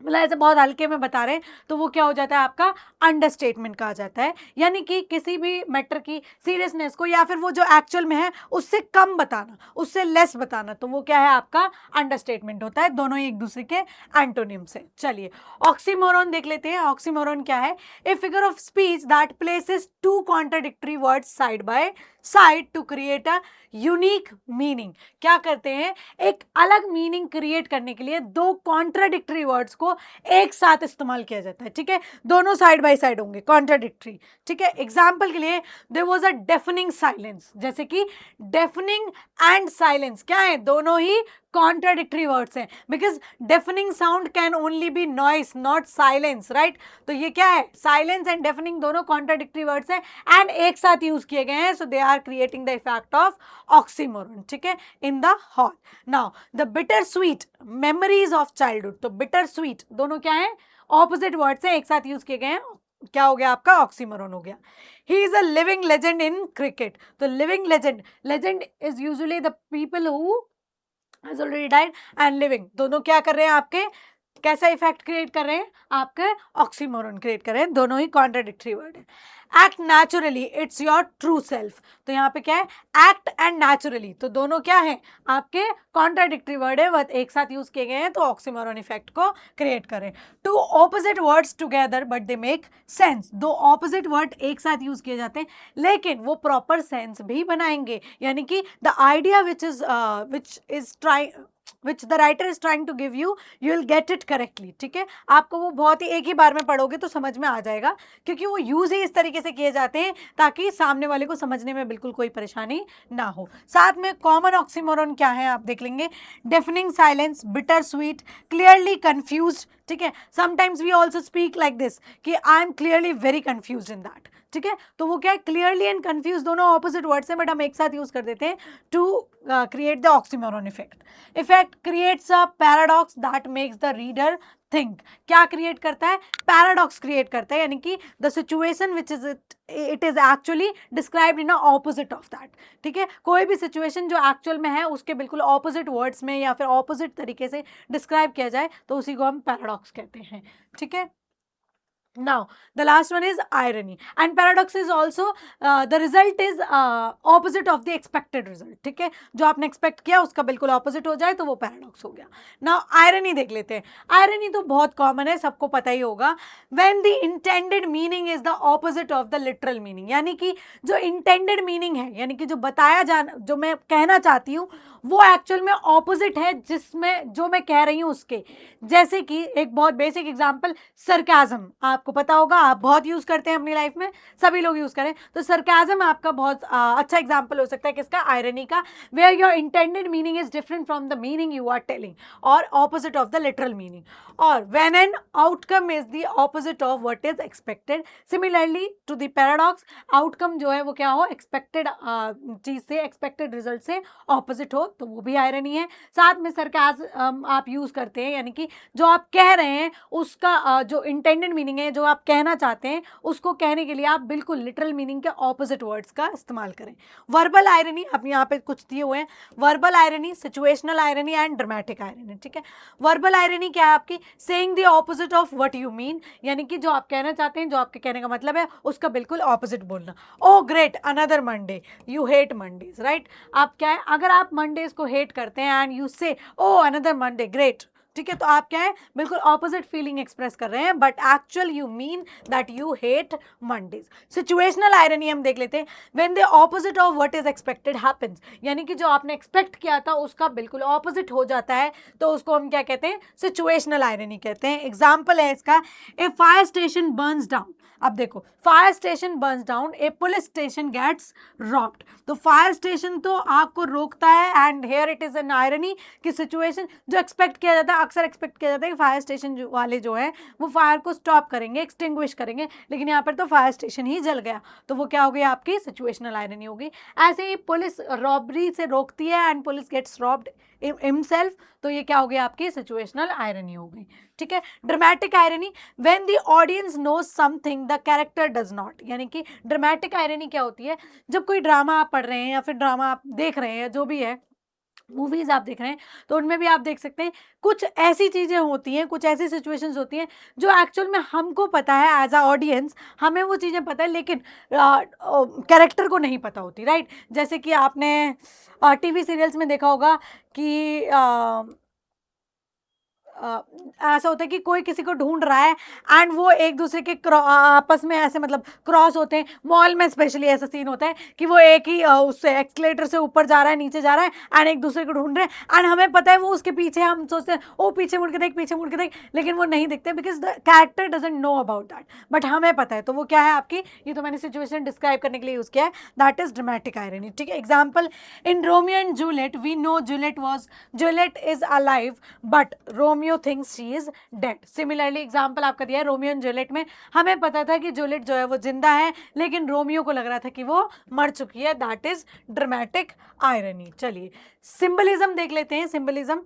मतलब ऐसे बहुत हल्के में बता रहे हैं तो वो क्या हो जाता है आपका अंडरस्टेटमेंट कहा जाता है, यानी कि किसी भी मैटर की सीरियसनेस को या फिर वो जो एक्चुअल में है उससे कम बताना, उससे लेस बताना, तो वो क्या है आपका अंडरस्टेटमेंट होता है। दोनों ही एक दूसरे के एंटोनिम्स है। चलिए ऑक्सीमोरन देख लेते हैं। ऑक्सीमोरन क्या है? A figure of speech that places two contradictory words side by side to create a unique meaning. क्या करते हैं? एक अलग मीनिंग क्रिएट करने के लिए दो कॉन्ट्राडिक्टरी वर्ड्स को एक साथ इस्तेमाल किया जाता है, ठीक है? दोनों साइड बाय साइड होंगे, कॉन्ट्राडिक्टरी, ठीक है? एग्जाम्पल के लिए there was a deafening silence, जैसे कि डेफनिंग एंड साइलेंस क्या है? दोनों ही कॉन्ट्राडिक्टरी वर्ड्स हैं, because deafening sound can only be noise not silence, right? तो ये क्या है? साइलेंस एंड डेफनिंग दोनों कॉन्ट्राडिक्टरी वर्ड्स हैं एंड एक साथ यूज किए गए हैं, so they are creating the effect of oxymoron, ठीक है, in the hall. Now the bitter sweet memories of childhood, तो बिटर स्वीट दोनों क्या है? ऑपोजिट वर्ड्स हैं, एक साथ यूज किए गए हैं, क्या हो गया आपका? ऑक्सीमोरन हो गया। He is a living legend in cricket, तो living legend, legend is usually the people who has already died and living, दोनों क्या कर रहे हैं आपके? कैसा इफेक्ट क्रिएट कर रहे हैं? आपके ऑक्सीमोरन क्रिएट कर रहे हैं, दोनों ही कॉन्ट्राडिक्टरी वर्ड है। Act naturally, it's your true self, तो यहाँ पे क्या है? एक्ट एंड नेचुरली, तो दोनों क्या है? आपके कॉन्ट्राडिक्टरी वर्ड है, बट एक साथ यूज किए गए हैं, तो ऑक्सीमोरन इफेक्ट को क्रिएट करें। Two opposite words together but they make sense, दो ऑपोजिट वर्ड एक साथ यूज किए जाते हैं लेकिन वो प्रॉपर सेंस भी बनाएंगे, यानी कि the idea which the writer is trying to give you, you will get it correctly, ठीक है? आपको वो बहुत ही एक ही बार में पढ़ोगे तो समझ में आ जाएगा, क्योंकि वो यूज ही इस तरीके से किए जाते हैं ताकि सामने वाले को समझने में बिल्कुल कोई परेशानी ना हो। साथ में कॉमन ऑक्सीमोरन क्या है आप देख लेंगे। Deafening silence, bitter sweet, clearly confused, ठीक है? Sometimes we also speak like this कि I am clearly very confused in that, ठीक है? तो वो क्या है? क्लियरली एंड कंफ्यूज दोनों ऑपोजिट वर्ड्स हैं बट हम एक साथ यूज कर देते हैं to create the oxymoron effect. Effect creates a paradox that makes the reader think, क्या क्रिएट करता है? पैराडॉक्स क्रिएट करता है, यानी कि the situation which is it is actually described in opposite of that, ठीक है? कोई भी सिचुएशन जो एक्चुअल में है उसके बिल्कुल ऑपोजिट वर्ड्स में या फिर ऑपोजिट तरीके से डिस्क्राइब किया जाए तो उसी को हम पैराडॉक्स कहते हैं, ठीक है? Now the last one is irony, and paradox is also the result is opposite of the expected result, ठीक है? जो आपने एक्सपेक्ट किया उसका बिल्कुल ऑपोजिट हो जाए तो वो पैराडॉक्स हो गया। नाउ आयरनी देख लेते हैं। आयरनी तो बहुत कॉमन है, सबको पता ही होगा। When the intended meaning is the opposite of the literal meaning, यानी कि जो इंटेंडेड मीनिंग है, यानी कि जो बताया जाना, जो मैं कहना चाहती हूँ वो एक्चुअल में ऑपोजिट है जिसमें जो मैं कह रही हूँ उसके। जैसे कि एक बहुत बेसिक एग्जांपल, सरकाज़म, आपको पता होगा, आप बहुत यूज करते हैं अपनी लाइफ में, सभी लोग यूज करें, तो सरकाज़म आपका बहुत अच्छा एग्जांपल हो सकता है किसका? आयरनी का। Where your intended meaning is different from the meaning you are telling और opposite of the literal meaning, और when an outcome is the opposite of what is expected. Similarly to the paradox, outcome जो है वो क्या हो? एक्सपेक्टेड चीज से, एक्सपेक्टेड रिजल्ट से ऑपोजिट हो, तो वो भी आयरनी है। साथ में सरकाज़म आप यूज करते हैं, यानी कि जो आप कह रहे हैं उसका जो इंटेंडेड मीनिंग है, जो आप कहना चाहते हैं उसको कहने के लिए आप बिल्कुल लिटरल मीनिंग के ऑपोजिट वर्ड्स का इस्तेमाल करें। वर्बल आयरनी, अब यहाँ पे कुछ दिए हुए हैं। Verbal irony, situational irony and dramatic irony, ठीक है? वर्बल आयरनी क्या है आपकी? Saying the opposite of what you mean, यानी कि जो आप कहना चाहते हैं, जो आपके कहने का मतलब है उसका बिल्कुल ऑपोजिट बोलना। Oh great, another Monday, you hate Mondays, right? आप क्या है? अगर आप मंडेज को हेट करते हैं एंड यू से ओ अनदर मंडे, ग्रेट, ठीक है? तो आप क्या है? बिल्कुल ऑपोजिट फीलिंग एक्सप्रेस कर रहे हैं, but actual you mean that you hate Mondays. Situational irony हम देख लेते हैं। When the opposite of what is expected happens, यानी कि जो आपने एक्सपेक्ट किया था उसका बिल्कुल ऑपोजिट हो जाता है, तो उसको हम क्या कहते हैं? सिचुएशनल आयरनी कहते हैं। एग्जाम्पल है इसका, ए फायर स्टेशन बर्न्स डाउन। अब देखो, फायर स्टेशन बर्न्स डाउन, ए पुलिस स्टेशन गेट्स रॉब्ड। तो फायर स्टेशन तो आग को रोकता है and here it is an irony कि सिचुएशन जो एक्सपेक्ट किया जाता है, अक्सर एक्सपेक्ट किया जाता है कि फायर स्टेशन वाले जो है वो फायर को स्टॉप करेंगे, एक्सटिंग्विश करेंगे, लेकिन यहाँ पर तो फायर स्टेशन ही जल गया, तो वो क्या हो गई? आपकी सिचुएशनल आयरनी होगी। ऐसे ही पुलिस रॉबरी से रोकती है and police gets robbed himself, तो ये क्या हो गया? आपकी सिचुएशनल आयरनी हो गई, ठीक है? Dramatic irony, when the audience knows something the character does not, यानी कि ड्रामेटिक आयरनी क्या होती है? जब कोई ड्रामा आप पढ़ रहे हैं या फिर ड्रामा आप देख रहे हैं, जो भी है, मूवीज आप देख रहे हैं तो उनमें भी आप देख सकते हैं कुछ ऐसी चीजें होती हैं, कुछ ऐसी सिचुएशंस होती हैं जो एक्चुअल में हमको पता है एज अ ऑडियंस, हमें वो चीजें पता है, लेकिन कैरेक्टर को नहीं पता होती, राइट। जैसे कि आपने टीवी सीरियल्स में देखा होगा कि अ, ऐसा होता है कि कोई किसी को ढूंढ रहा है एंड वो एक दूसरे के आपस में ऐसे मतलब क्रॉस होते हैं। मॉल में स्पेशली ऐसा सीन होता है कि वो एक ही उससे एक्सलेटर से ऊपर जा रहा है, नीचे जा रहा है एंड एक दूसरे को ढूंढ रहे हैं एंड हमें पता है वो उसके पीछे, हम सोचते हैं ओ पीछे मुड़ के देख, पीछे मुड़ के देख, लेकिन वो नहीं दिखते because the character doesn't know about that, but हमें पता है। तो वो क्या है आपकी, ये तो मैंने सिचुएशन डिस्क्राइब करने के लिए यूज किया है, दैट इज ड्रामेटिक आयरनी, ठीक है। Example, in Romeo and Juliet we know Juliet is alive but Romeo thinks she is dead. Similarly example आपका दिया है रोमियो एंड जूलियट में, हमें पता था कि जूलियट जो है वो जिंदा है, लेकिन रोमियो को लग रहा था कि वो मर चुकी है, दैट इज ड्रामेटिक आयरनी। चलिए सिंबलिज्म देख लेते हैं। Symbolism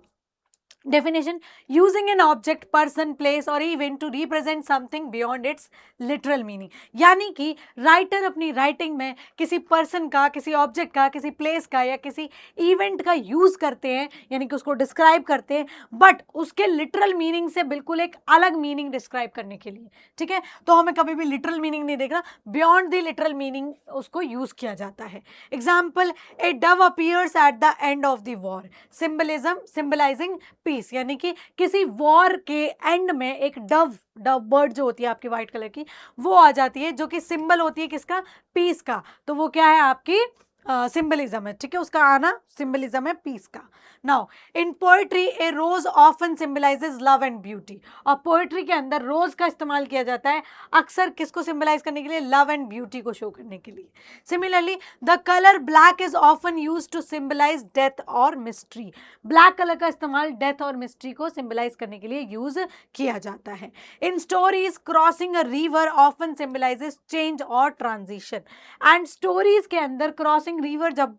definition, using an object, person, place or event to represent something beyond its literal meaning। यानी कि राइटर अपनी राइटिंग में किसी पर्सन का, किसी ऑब्जेक्ट का, किसी प्लेस का या किसी इवेंट का यूज करते हैं, यानी कि उसको डिस्क्राइब करते हैं, बट उसके लिटरल मीनिंग से बिल्कुल एक अलग मीनिंग डिस्क्राइब करने के लिए, ठीक है। तो हमें कभी भी लिटरल मीनिंग नहीं देखना, बियॉन्ड द लिटरल मीनिंग उसको यूज किया जाता है। Example, a dove appears at the end of the war, symbolism symbolizing peace, यानी कि किसी वॉर के एंड में एक डव बर्ड जो होती है आपकी व्हाइट कलर की, वो आ जाती है, जो कि सिंबल होती है किसका, पीस का। तो वो क्या है आपकी सिंबलिज्म है, ठीक है, उसका आना सिंबलिज्म है पीस का। Now in poetry a rose often symbolizes love and beauty, और पोएट्री के अंदर रोज का इस्तेमाल किया जाता है अक्सर किसको सिंबलाइज करने के लिए, लव एंड ब्यूटी को शो करने के लिए। Similarly the colour black is often use to symbolize death और मिस्ट्री, ब्लैक कलर का इस्तेमाल डेथ और मिस्ट्री को सिंबलाइज करने के लिए यूज किया जाता है। In stories crossing a river often symbolises change और ट्रांजिशन, एंड स्टोरीज के अंदर क्रॉसिंग रिवर जब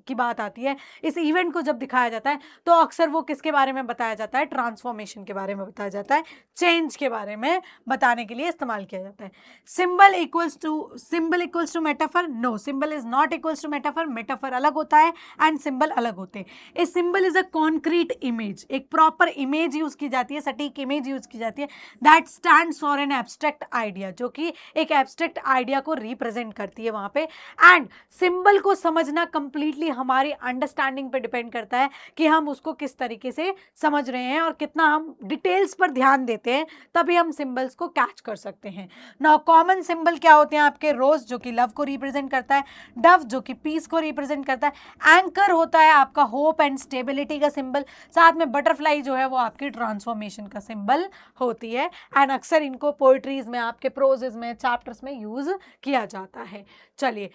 की बात आती है, इस इवेंट को जब दिखाया जाता है तो अक्सर वो किसके बारे में बताया जाता है, ट्रांसफॉर्मेशन के बारे में बताया जाता है, चेंज के बारे में बताने के लिए इस्तेमाल किया जाता है। Symbol equals to metaphor, no, symbol is not equals to metaphor, metaphor अलग होता है एंड सिंबल अलग होते हैं। A symbol is a concrete image, एक प्रॉपर इमेज यूज की जाती है, सटीक इमेज यूज की जाती है, that stands for an abstract idea, जो कि एक एब्स्ट्रैक्ट आइडिया को रिप्रेजेंट करती है वहां पे। एंड सिंबल को समझना कंप्लीटली हमारी अंडरस्टैंडिंग पे डिपेंड करता है कि हम उसको किस तरीके से समझ रहे हैं और कितना हम डिटेल्स पर ध्यान देते हैं, तभी हम सिंबल्स को कैच कर सकते हैं। नाउ कॉमन सिंबल क्या होते हैं आपके, रोज जो कि लव को रिप्रेजेंट करता है, डव जो कि पीस को रिप्रेजेंट करता है, एंकर होता है आपका होप एंड स्टेबिलिटी का सिंबल, साथ में बटरफ्लाई जो है वो आपकी ट्रांसफॉर्मेशन का सिंबल होती है। एंड अक्सर इनको पोएट्रीज में, आपके प्रोजेज में, चैप्टर्स में यूज किया जाता है। चलिए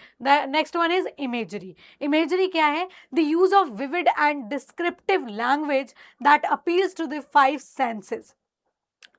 next one is imagery. Imagery क्या है, the use of vivid and descriptive language that appeals to the five senses.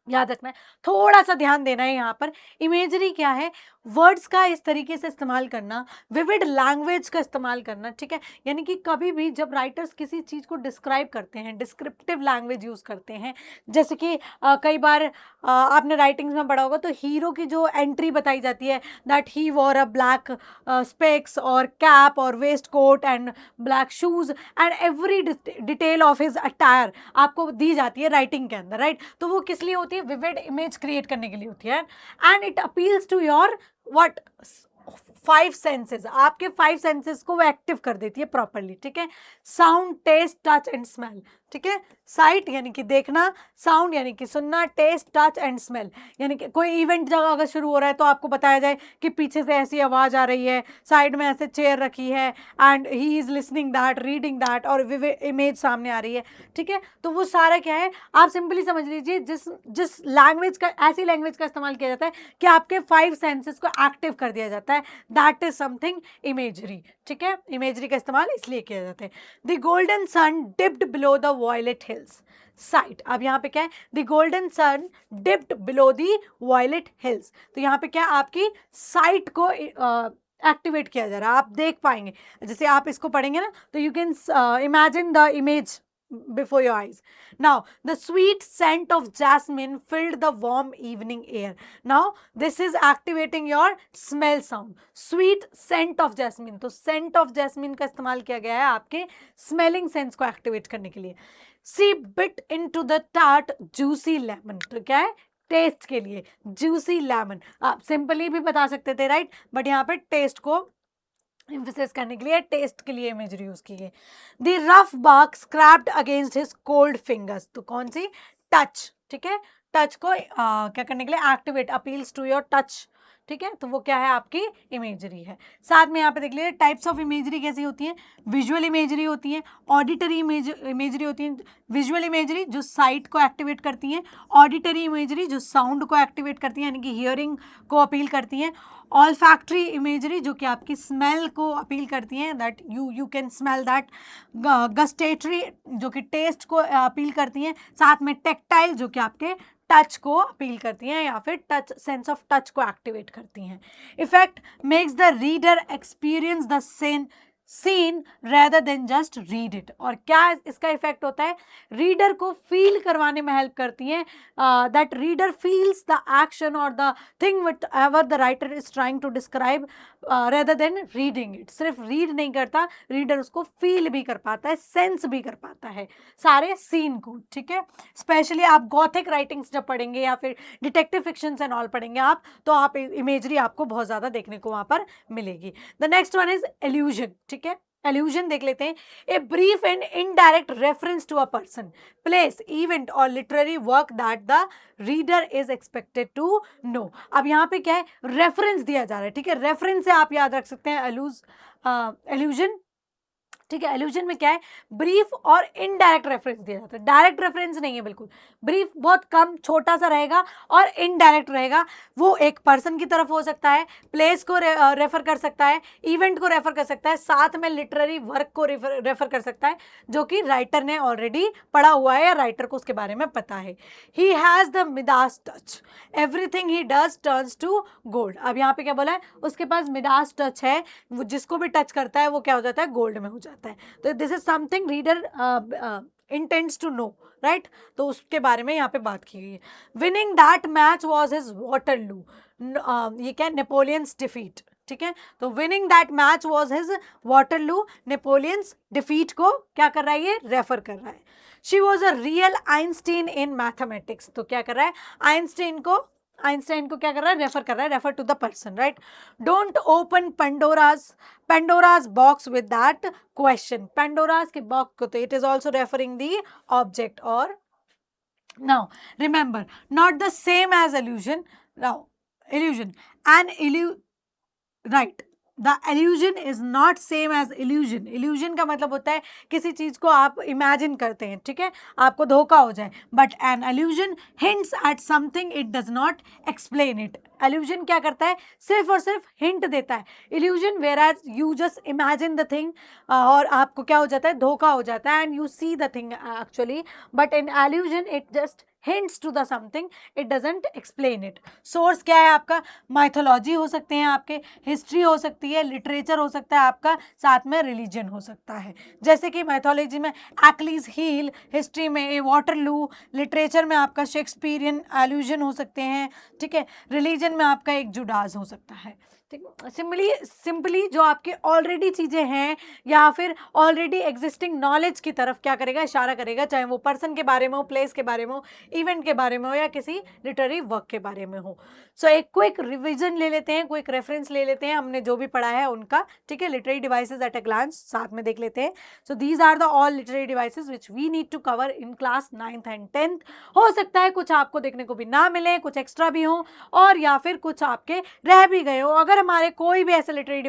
याद रखना है, थोड़ा सा ध्यान देना है यहाँ पर। इमेजरी क्या है, वर्ड्स का इस तरीके से इस्तेमाल करना, विविड लैंग्वेज का इस्तेमाल करना, ठीक है। यानी कि कभी भी जब राइटर्स किसी चीज़ को डिस्क्राइब करते हैं, डिस्क्रिप्टिव लैंग्वेज यूज़ करते हैं, जैसे कि कई बार आपने राइटिंग्स में पढ़ा होगा तो हीरो की जो एंट्री बताई जाती है, that he wore a black specs और कैप और waistcoat and black shoes and every detail of his attire आपको दी जाती है राइटिंग के अंदर, राइट। तो वो किस लिए होती है, विविड इमेज क्रिएट करने के लिए होती है, and it appeals to your what, five senses, आपके फाइव सेंसेस को वो एक्टिव कर देती है प्रॉपरली, ठीक है। Sound, taste, touch and smell, ठीक है। साइट यानी कि देखना, साउंड यानी कि सुनना, टेस्ट, टच एंड स्मेल यानी कि कोई इवेंट जगह अगर शुरू हो रहा है तो आपको बताया जाए कि पीछे से ऐसी आवाज़ आ रही है, साइड में ऐसे चेयर रखी है and he is listening that, reading that, और इमेज सामने आ रही है, ठीक है। तो वो सारा क्या है, आप सिंपली समझ लीजिए, जिस लैंग्वेज का, ऐसी लैंग्वेज का इस्तेमाल किया जाता है कि आपके फाइव सेंसेस को एक्टिव कर दिया जाता है, दैट इज समथिंग इमेजरी, ठीक है। इमेजरी का इस्तेमाल इसलिए किया जाता है। The golden sun dipped below the violet hills, sight. अब यहाँ पे क्या है, the golden sun dipped below the violet hills, तो यहाँ पे क्या, आपकी साइट को एक्टिवेट किया जा रहा है, आप देख पाएंगे। जैसे आप इसको पढ़ेंगे ना तो you can imagine the image before your eyes. Now the sweet scent of jasmine filled the warm evening air. Now this is activating your smell sound. Sweet scent of jasmine, तो scent of jasmine का इस्तेमाल किया गया है आपके smelling sense को activate करने के लिए. She bit into the tart juicy lemon, तो क्या है, टेस्ट के लिए juicy lemon. आप सिंपली भी बता सकते थे, राइट, बट यहाँ पे टेस्ट को एम्फेसिस करने के लिए, टेस्ट के लिए इमेजरी यूज की है. The rough bark scraped against his cold fingers, तो कौन सी, टच, ठीक है, टच को क्या करने के लिए, activate, appeals to your touch, ठीक है, तो वो क्या है, आपकी इमेजरी है. साथ में यहाँ पे देख लीजिए टाइप्स ऑफ इमेजरी कैसी होती है. विजुअल इमेजरी होती है, ऑडिटरी इमेजरी होती है. विजुअल इमेजरी जो साइट को एक्टिवेट करती है, ऑडिटरी इमेजरी जो साउंड को एक्टिवेट करती है, यानी कि हियरिंग को अपील करती है. ऑल्फैक्टरी इमेजरी जो कि आपकी स्मेल को अपील करती हैं, that you can smell that. Gustatory जो कि टेस्ट को अपील करती हैं. साथ में टेक्टाइल जो कि आपके टच को अपील करती हैं या फिर टच, सेंस ऑफ टच को एक्टिवेट करती हैं. Effect makes the reader experience the scene rather than just read it. और क्या इसका इफेक्ट होता है, रीडर को फील करवाने में हेल्प करती है. That reader feels the action और the thing whatever the writer is trying to describe rather than reading it. सिर्फ रीड नहीं करता, रीडर उसको फील भी कर पाता है, सेंस भी कर पाता है सारे सीन को, ठीक है. स्पेशली आप गॉथिक राइटिंग्स जब पढ़ेंगे या फिर डिटेक्टिव फिक्शंस एंड ऑल पढ़ेंगे आप, तो आप इमेजरी आपको बहुत ज़्यादा देखने को वहाँ पर मिलेगी. The next one is allusion, ठीक है. एल्यूजन देख लेते हैं. A brief and indirect reference to a person, place, event और literary work that the reader is expected to know. अब यहाँ पे क्या है, रेफरेंस दिया जा रहा है, ठीक है. रेफरेंस से आप याद रख सकते हैं एल्यूजन, ठीक है. एल्यूजन में क्या है, ब्रीफ और इनडायरेक्ट रेफरेंस दिया जाता है. डायरेक्ट रेफरेंस नहीं है बिल्कुल, ब्रीफ बहुत कम छोटा सा रहेगा और इनडायरेक्ट रहेगा. वो एक पर्सन की तरफ हो सकता है, प्लेस को रेफर कर सकता है, इवेंट को रेफर कर सकता है, साथ में लिटरेरी वर्क को रेफर कर सकता है जो कि राइटर ने ऑलरेडी पढ़ा हुआ है या राइटर को उसके बारे में पता है. He has the Midas touch, everything he does turns to gold. अब यहाँ पे क्या बोला है, उसके पास मिडास टच है, वो जिसको भी टच करता है वो क्या हो जाता है, गोल्ड में हो जाता है. तो this is something reader intends to know, right. तो उसके बारे में यहाँ पे बात की गई है. Winning that match was his Waterloo, ये क्या, नेपोलियंस डिफीट, ठीक है. तो winning that match was his Waterloo, Napoleon's defeat को क्या कर रहा है, ये रेफर कर रहा है. She was a real Einstein in mathematics, तो क्या कर रहा है, आइंस्टीन को क्या कर रहा है, रेफर कर रहा है, refer to the person, right. Don't open Pandora's box with that question. Pandora's के बॉक्स को, तो it is also referring the object. और now remember, not the same as illusion. नाउ illusion and right, the illusion is not same as illusion. illusion का मतलब होता है किसी चीज को आप इमेजिन करते हैं, ठीक है, आपको धोखा हो जाए. But an illusion hints at something, it does not explain it. illusion क्या करता है, सिर्फ और सिर्फ हिंट देता है. illusion whereas you just imagine the thing, और आपको क्या हो जाता है, धोखा हो जाता है, and you see the thing actually. but in illusion it just hints to the something, it doesn't explain it. Source क्या है आपका, माइथोलॉजी हो सकते हैं आपके, हिस्ट्री हो सकती है, लिटरेचर हो सकता है आपका, साथ में रिलीजन हो सकता है. जैसे कि माइथोलॉजी में एक्लीज हील, हिस्ट्री में ए वाटरलू, लिटरेचर में आपका शेक्सपियरियन एल्यूजन हो सकते हैं, ठीक है. रिलीजन में आपका एक जुडास हो सकता है. सिंपली जो आपके ऑलरेडी चीज़ें हैं या फिर ऑलरेडी एग्जिस्टिंग नॉलेज की तरफ क्या करेगा, इशारा करेगा, चाहे वो पर्सन के बारे में हो, प्लेस के बारे में हो, इवेंट के बारे में हो या किसी लिटरेरी वर्क के बारे में हो. सो एक क्विक रिवीजन ले लेते हैं, क्विक रेफरेंस ले लेते हैं हमने जो भी पढ़ा है उनका, ठीक है. Literary devices at a glance साथ में देख लेते हैं. So these are the all literary devices which we need to cover in class 9th and 10th. हो सकता है कुछ आपको देखने को भी ना मिले, कुछ एक्स्ट्रा भी हो, और या फिर कुछ आपके रह भी गए हो. अगर हमारे कोई भी ऐसे लिटरेरी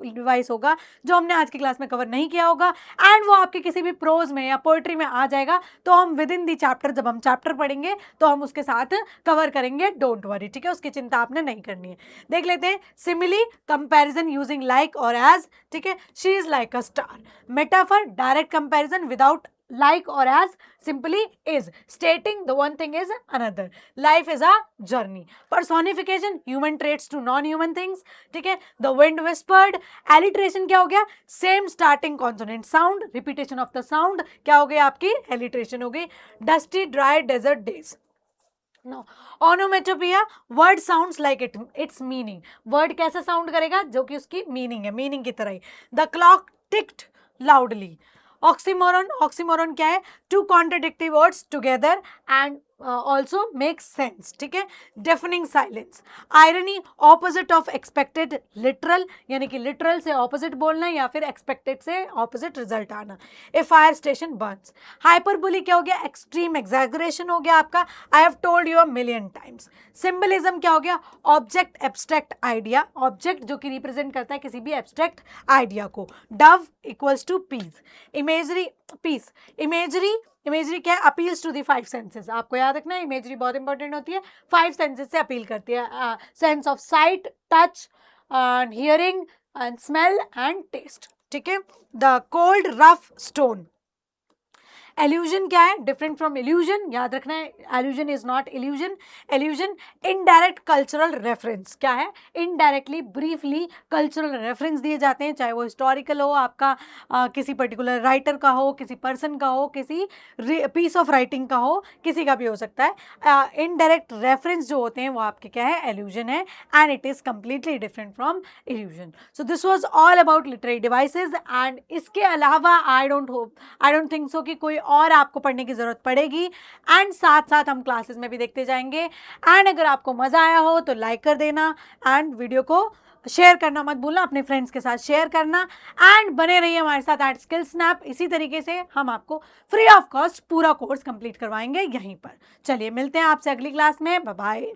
डिवाइस होगा जो हमने आज की क्लास में कवर नहीं किया होगा एंड वो आपके किसी भी प्रोज में या पोएट्री में आ जाएगा, तो हम विद इन दी चैप्टर, जब हम चैप्टर पढ़ेंगे तो हम उसके साथ कवर करेंगे. डोंट वरी, ठीक है, उसकी चिंता आपने नहीं करनी है. देख लेते हैं. सिमिली, कंपैरिजन यूजिंग लाइक और एज, ठीक है. She is like a star. Metaphor, direct comparison without like or as simply is. Stating the one thing is another. Life is a journey. Personification, human traits to non-human things. ठीक है. The wind whispered. Alliteration क्या हो गया? Same starting consonant sound. Repetition of the sound क्या हो गई आपकी? Alliteration हो गई. Dusty dry desert days. No. Onomatopoeia, word sounds like its meaning. Word कैसा sound करेगा? जो कि उसकी meaning है, meaning की तरह ही. The clock ticked loudly. Oxymoron, oxymoron क्या है? Two contradictory words together and also makes sense. ठीक है. Deafening silence. Irony, opposite of expected. Literal, यानी कि literal से opposite बोलना या फिर expected से opposite result आना. A fire station burns. Hyperbole क्या हो गया? Extreme exaggeration हो गया आपका. I have told you a million times. Symbolism क्या हो गया? Object, abstract idea. Object जो कि represent करता है किसी भी abstract idea को. Dove equals to peace. Imagery, peace. Imagery क्या है? Appeals to the 5 senses. आपको याद रखना है इमेजरी बहुत इंपॉर्टेंट होती है. 5 सेंसेस से अपील करती है. Sense of sight, touch, hearing and smell and taste. ठीक है. The cold rough stone. Allusion क्या है? Different from illusion. याद रखना है allusion is not illusion. Allusion indirect cultural reference. क्या है? इनडायरेक्टली ब्रीफली कल्चरल रेफरेंस दिए जाते हैं, चाहे वो हिस्टोरिकल हो, आपका किसी पर्टिकुलर राइटर का हो, किसी पर्सन का हो, किसी पीस ऑफ राइटिंग का हो, किसी का भी हो सकता है. इनडायरेक्ट रेफरेंस जो होते हैं वो आपके क्या है? एल्यूजन है. And it is completely different from illusion. So this was all about literary devices. And इसके अलावा आई डोंट थिंक सो कि कोई और आपको पढ़ने की ज़रूरत पड़ेगी. एंड साथ साथ हम क्लासेस में भी देखते जाएंगे. एंड अगर आपको मज़ा आया हो तो लाइक कर देना एंड वीडियो को शेयर करना मत भूलना, अपने फ्रेंड्स के साथ शेयर करना. एंड बने रहिए हमारे साथ एट स्किल स्नैप. इसी तरीके से हम आपको फ्री ऑफ कॉस्ट पूरा कोर्स कंप्लीट करवाएंगे यहीं पर. चलिए मिलते हैं आपसे अगली क्लास में. Bye bye.